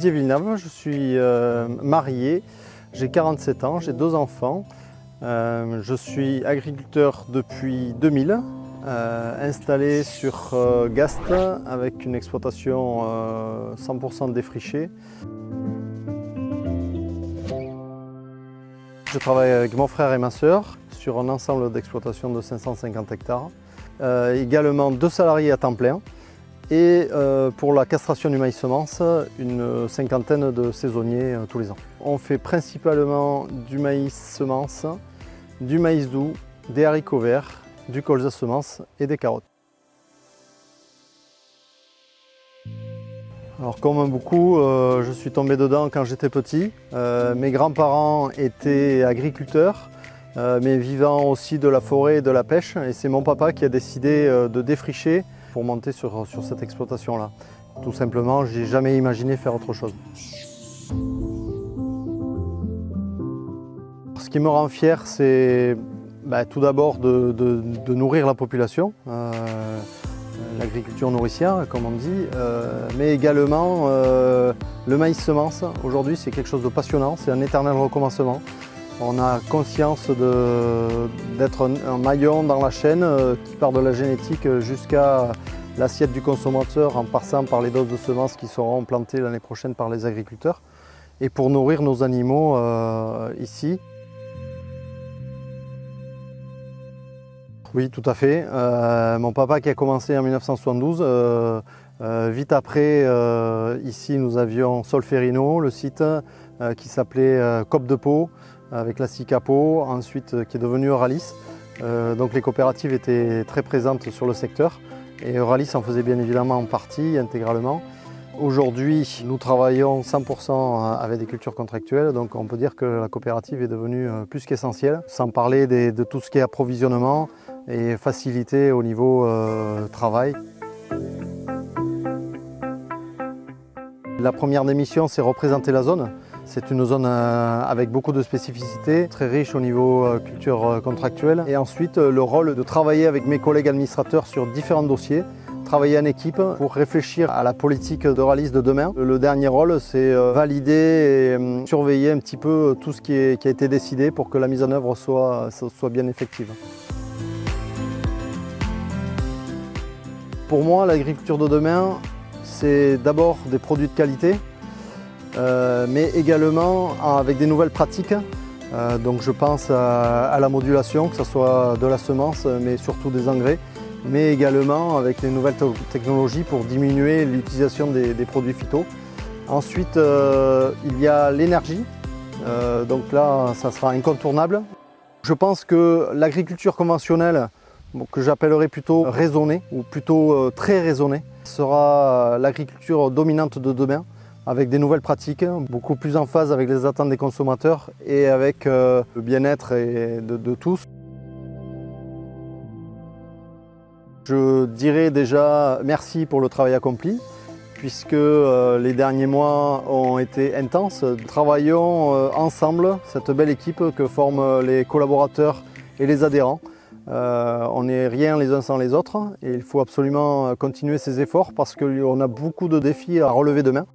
Didier Villeneuve, je suis marié, j'ai 47 ans, j'ai 2 enfants. Je suis agriculteur depuis 2000, installé sur Gast avec une exploitation 100% défrichée. Je travaille avec mon frère et ma sœur sur un ensemble d'exploitation de 550 hectares. Également 2 salariés à temps plein. Et pour la castration du maïs semence, une cinquantaine de saisonniers tous les ans. On fait principalement du maïs semence, du maïs doux, des haricots verts, du colza semence et des carottes. Alors comme beaucoup, je suis tombé dedans quand j'étais petit. Mes grands-parents étaient agriculteurs, mais vivant aussi de la forêt et de la pêche. Et c'est mon papa qui a décidé de défricher pour monter sur cette exploitation-là. Tout simplement, je n'ai jamais imaginé faire autre chose. Ce qui me rend fier, c'est tout d'abord de nourrir la population, l'agriculture nourricière, comme on dit, mais également le maïs semence. Aujourd'hui, c'est quelque chose de passionnant, c'est un éternel recommencement. On a conscience d'être un maillon dans la chaîne qui part de la génétique jusqu'à l'assiette du consommateur en passant par les doses de semences qui seront plantées l'année prochaine par les agriculteurs et pour nourrir nos animaux ici. Oui, tout à fait. Mon papa qui a commencé en 1972, vite après, ici nous avions Solferino, le site qui s'appelait Coop de Pau, avec la SICAPO, ensuite qui est devenu Euralis. Donc les coopératives étaient très présentes sur le secteur et Euralis en faisait bien évidemment en partie, intégralement. Aujourd'hui, nous travaillons 100% avec des cultures contractuelles, donc on peut dire que la coopérative est devenue plus qu'essentielle, sans parler de tout ce qui est approvisionnement et facilité au niveau travail. La première des missions, c'est représenter la zone. C'est une zone avec beaucoup de spécificités, très riche au niveau culture contractuelle. Et ensuite, le rôle de travailler avec mes collègues administrateurs sur différents dossiers, travailler en équipe pour réfléchir à la politique d'Euralis de demain. Le dernier rôle, c'est valider et surveiller un petit peu tout ce qui a été décidé pour que la mise en œuvre soit bien effective. Pour moi, l'agriculture de demain, c'est d'abord des produits de qualité, mais également avec des nouvelles pratiques. Donc je pense à la modulation, que ce soit de la semence, mais surtout des engrais, mais également avec les nouvelles technologies pour diminuer l'utilisation des produits phyto. Ensuite, il y a l'énergie, donc là, ça sera incontournable. Je pense que l'agriculture conventionnelle, que j'appellerais plutôt raisonnée, ou plutôt très raisonnée, sera l'agriculture dominante de demain, avec des nouvelles pratiques, beaucoup plus en phase avec les attentes des consommateurs et avec le bien-être de tous. Je dirais déjà merci pour le travail accompli, puisque les derniers mois ont été intenses. Travaillons ensemble, cette belle équipe que forment les collaborateurs et les adhérents. On n'est rien les uns sans les autres et il faut absolument continuer ces efforts parce qu'on a beaucoup de défis à relever demain.